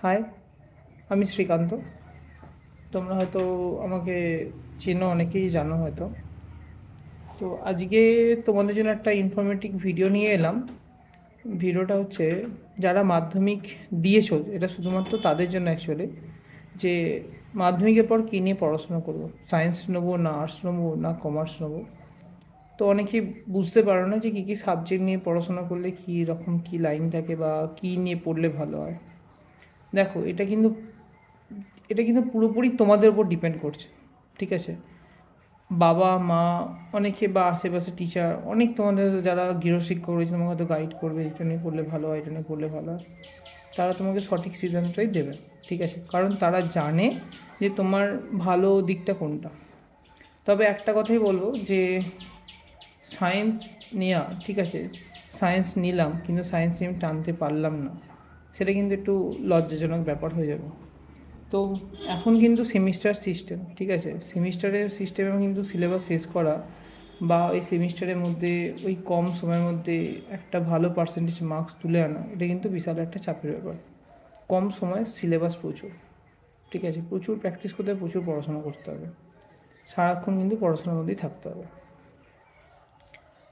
High, আমি শ্রীকান্ত। তোমরা হয়তো আমাকে চেনো, অনেকেই জানো হয়তো। তো আজকে তোমাদের জন্য একটা ইনফরমেটিভ ভিডিও নিয়ে এলাম। ভিডিওটা হচ্ছে, যারা মাধ্যমিক দিয়েছো, এটা শুধুমাত্র তাদের জন্য অ্যাকচুয়ালি, যে মাধ্যমিকের পর কী নিয়ে পড়াশোনা করবো, সায়েন্স নেবো না আর্টস নেবো না কমার্স নেবো। তো অনেকেই বুঝতে পারো না যে কী কী সাবজেক্ট নিয়ে পড়াশোনা করলে কী রকম কী লাইন থাকে বা কী নিয়ে পড়লে ভালো হয়। দেখো, এটা কিন্তু পুরোপুরি তোমাদের উপর ডিপেন্ড করছে, ঠিক আছে? বাবা মা অনেকে বা আশেপাশে টিচার অনেক, তোমাদের যারা গৃহশিক্ষক রয়েছে তোমাকে হয়তো গাইড করবে, এটা নিয়ে পড়লে ভালো হয়, এটা নিয়ে পড়লে ভালো হয়। তারা তোমাকে সঠিক সিদ্ধান্তটাই দেবে, ঠিক আছে? কারণ তারা জানে যে তোমার ভালো দিকটা কোনটা। তবে একটা কথাই বলবো যে সায়েন্স নেওয়া, ঠিক আছে, সায়েন্স নিলাম কিন্তু সায়েন্স নিয়ে আমি টানতে পারলাম না, সেটা কিন্তু একটু লজ্জাজনক ব্যাপার হয়ে যাবে। তো এখন কিন্তু সেমিস্টার সিস্টেম, ঠিক আছে? সেমিস্টারের সিস্টেমে কিন্তু সিলেবাস শেষ করা বা ওই সেমিস্টারের মধ্যে ওই কম সময়ের মধ্যে একটা ভালো পার্সেন্টেজ মার্কস তুলে আনা, এটা কিন্তু বিশাল একটা চাপের ব্যাপার। কম সময়, সিলেবাস প্রচুর, ঠিক আছে? প্রচুর প্র্যাকটিস করতে হবে, প্রচুর পড়াশোনা করতে হবে, সারাক্ষণ কিন্তু পড়াশোনার মধ্যেই থাকতে হবে।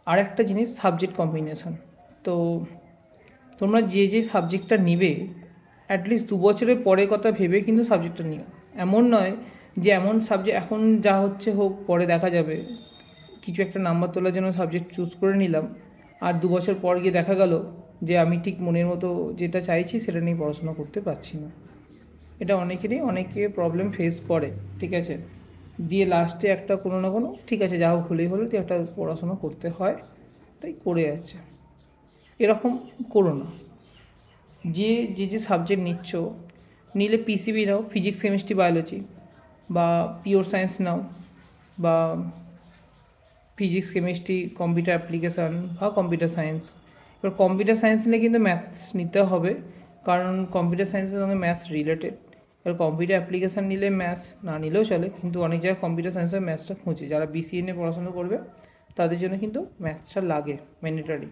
আর একটা জিনিস, সাবজেক্ট কম্বিনেশন। তো তোমরা যে যে সাবজেক্টটা নেবে, অ্যাটলিস্ট 2 বছরের পরে কথা ভেবে কিন্তু সাবজেক্টটা নিও। এমন নয় যে এমন সাবজেক্ট এখন যা হচ্ছে হোক, পরে দেখা যাবে, কিছু একটা নাম্বার তোলার জন্য সাবজেক্ট চুজ করে নিলাম, আর 2 বছর পর গিয়ে দেখা গেল যে আমি ঠিক মনের মতো যেটা চাইছি সেটা নিয়ে পড়াশোনা করতে পারছি না। এটা অনেকে প্রবলেম ফেস করে, ঠিক আছে? দিয়ে লাস্টে একটা কোনো না কোনো, ঠিক আছে যা হোক হলেই হলো, দিয়ে একটা পড়াশোনা করতে হয়, তাই করে যাচ্ছে। এরকম করো না। যে সাবজেক্ট নিচ্ছ, নিলে পিসিবি নাও, ফিজিক্স কেমিস্ট্রি বায়োলজি, বা পিওর সায়েন্স নাও, বা ফিজিক্স কেমিস্ট্রি কম্পিউটার অ্যাপ্লিকেশান বা কম্পিউটার সায়েন্স। এবার কম্পিউটার সায়েন্স নিলে কিন্তু ম্যাথস নিতে হবে, কারণ কম্পিউটার সায়েন্সের সঙ্গে ম্যাথস রিলেটেড। এবার কম্পিউটার অ্যাপ্লিকেশান নিলে ম্যাথস না নিলেও চলে, কিন্তু অনেক জায়গায় কম্পিউটার সায়েন্সের ম্যাথসটা খুঁজে, যারা বিসিএ নিয়ে পড়াশোনা করবে তাদের জন্য কিন্তু ম্যাথসটা লাগে, ম্যান্ডেটারি।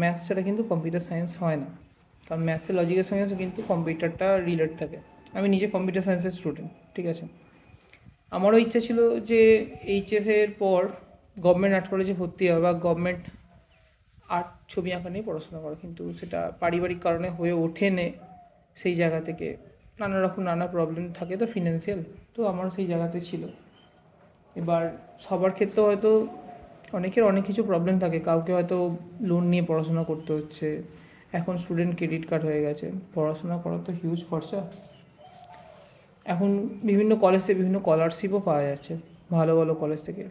ম্যাথস ছাড়া কিন্তু কম্পিউটার সায়েন্স হয় না, কারণ ম্যাথসের লজিকের সঙ্গে কিন্তু কম্পিউটারটা রিলেট থাকে। আমি নিজে কম্পিউটার সায়েন্সের স্টুডেন্ট, ঠিক আছে? আমারও ইচ্ছা ছিল যে এইচএসের পর গভর্নমেন্ট আর্ট কলেজে ভর্তি হওয়া বা গভর্নমেন্ট আর্ট ছবি আঁকা নিয়ে পড়াশোনা করা, কিন্তু সেটা পারিবারিক কারণে হয়ে ওঠেনে। সেই জায়গা থেকে নানা প্রবলেম থাকে তো, ফিনান্সিয়াল, তো আমার সেই জায়গাতে ছিল। এবার সবার ক্ষেত্রে হয়তো অনেকের অনেক কিছু প্রবলেম থাকে, কাউকে হয়তো লোন নিয়ে পড়াশোনা করতে হচ্ছে, এখন স্টুডেন্ট ক্রেডিট কার্ড হয়ে গেছে, পড়াশোনা করা তো হিউজ খরচা। এখন বিভিন্ন কলেজ থেকে বিভিন্ন স্কলারশিপও পাওয়া যাচ্ছে, ভালো ভালো কলেজ থেকে।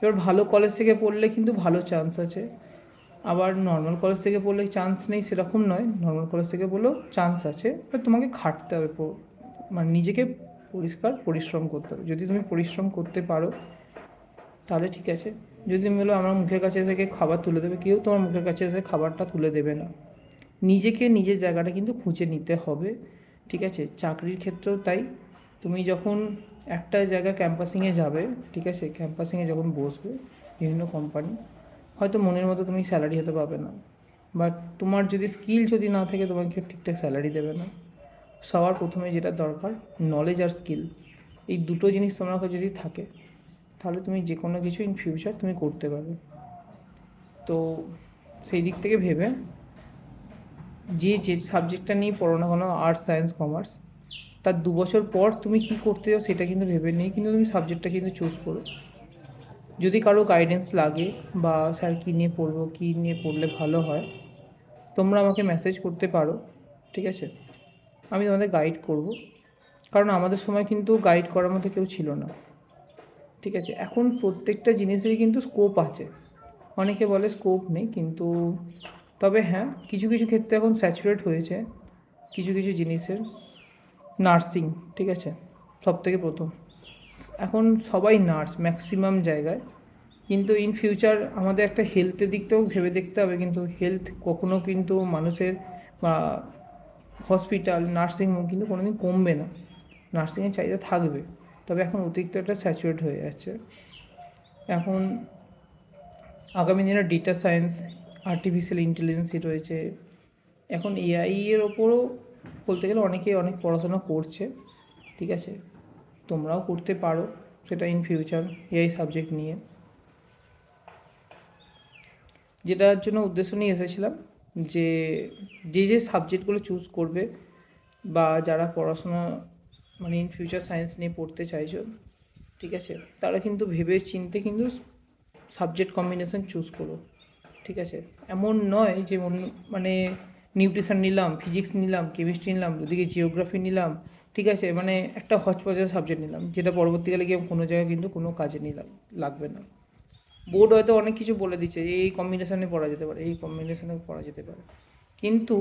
এবার ভালো কলেজ থেকে পড়লে কিন্তু ভালো চান্স আছে, আবার নর্মাল কলেজ থেকে পড়লে চান্স নেই সেরকম নয়, নর্মাল কলেজ থেকে পড়লেও চান্স আছে। এবার তোমাকে খাটতে হবে, মানে নিজেকে পরিশ্রম করতে হবে। যদি তুমি পরিশ্রম করতে পারো তাহলে ঠিক আছে। যদি তুমি বলো আমার মুখের কাছে এসে খাবার তুলে দেবে, কেউ তোমার মুখের কাছে এসে খাবারটা তুলে দেবে না। নিজেকে নিজের জায়গাটা কিন্তু খুঁজে নিতে হবে, ঠিক আছে? চাকরির ক্ষেত্রেও তাই। তুমি যখন একটা জায়গায় ক্যাম্পাসিংয়ে যাবে, ঠিক আছে, ক্যাম্পাসিংয়ে যখন বসবে বিভিন্ন কোম্পানি, হয়তো মনের মতো তুমি স্যালারি হতে পাবে না, বাট তোমার যদি স্কিল যদি না থাকে তোমাকে ঠিকঠাক স্যালারি দেবে না। সবার প্রথমে যেটা দরকার, নলেজ আর স্কিল। এই দুটো জিনিস তোমার কাছে যদি থাকে, তাহলে তুমি যে কোনো কিছু ইন ফিউচার তুমি করতে পারবে। তো সেই দিক থেকে ভেবে যে সাবজেক্টটা নিয়ে পড়ো না কোনো, আর্টস সায়েন্স কমার্স, তার 2 বছর পর তুমি কী করতে চাও সেটা কিন্তু ভেবে নিয়ে কিন্তু তুমি সাবজেক্টটা কিন্তু চুজ করো। যদি কারো গাইডেন্স লাগে বা স্যার কী নিয়ে পড়বো, কী নিয়ে পড়লে ভালো হয়, তোমরা আমাকে মেসেজ করতে পারো, ঠিক আছে? আমি তোমাদের গাইড করব, কারণ আমাদের সময় কিন্তু গাইড করার মতো কেউ ছিল না, ঠিক আছে? এখন প্রত্যেকটা জিনিসেরই কিন্তু স্কোপ আছে। অনেকে বলে স্কোপ নেই, কিন্তু তবে হ্যাঁ, কিছু কিছু ক্ষেত্রে এখন স্যাচুরেট হয়েছে কিছু কিছু জিনিসের। নার্সিং, ঠিক আছে, সবথেকে প্রথম। এখন সবাই নার্স ম্যাক্সিমাম জায়গায়, কিন্তু ইন ফিউচার আমাদের একটা হেলথের দিকটাও ভেবে দেখতে হবে। কিন্তু হেলথ কখনো কিন্তু মানুষের বা হসপিটাল নার্সিং হোম কিন্তু কোনো দিন কমবে না, নার্সিংয়ের চাহিদা থাকবে। তবে এখন অতিরিক্ত একটা স্যাচুরেট হয়ে যাচ্ছে। এখন আগামী দিনে ডেটা সায়েন্স, আর্টিফিশিয়াল ইন্টেলিজেন্সি রয়েছে, এখন এআই এর ওপরও বলতে গেলে অনেকেই অনেক পড়াশোনা করছে, ঠিক আছে, তোমরাও করতে পারো সেটা ইন ফিউচার এই সাবজেক্ট নিয়ে। যেটার জন্য উদ্দেশ্য নিয়ে এসেছিলাম যে যে যে সাবজেক্টগুলো চুজ করবে বা যারা পড়াশোনা মানে ইন ফিউচার সায়েন্স নিয়ে পড়তে চাইছো, ঠিক আছে, তারা কিন্তু ভেবে চিনতে কিন্তু সাবজেক্ট কম্বিনেশন চুজ করো, ঠিক আছে। এমন নয় যে মানে নিউট্রিশন নিলাম, ফিজিক্স নিলাম, কেমিস্ট্রি নিলাম, ওদিকে জিওগ্রাফি নিলাম, ঠিক আছে, মানে একটা হচপচের সাবজেক্ট নিলাম যেটা পরবর্তীকালে গিয়ে কোনো জায়গায় কিন্তু কোনো কাজে লাগবে না। বোর্ড হয়তো অনেক কিছু বলে দিচ্ছে যে এই কম্বিনেশনে পড়া যেতে পারে, এই কম্বিনেশনে পড়া যেতে পারে, কিন্তু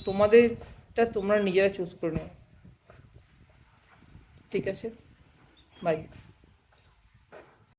তোমাদেরটা তোমরা নিজেরা চুজ করে নাও, ঠিক আছে। বাই।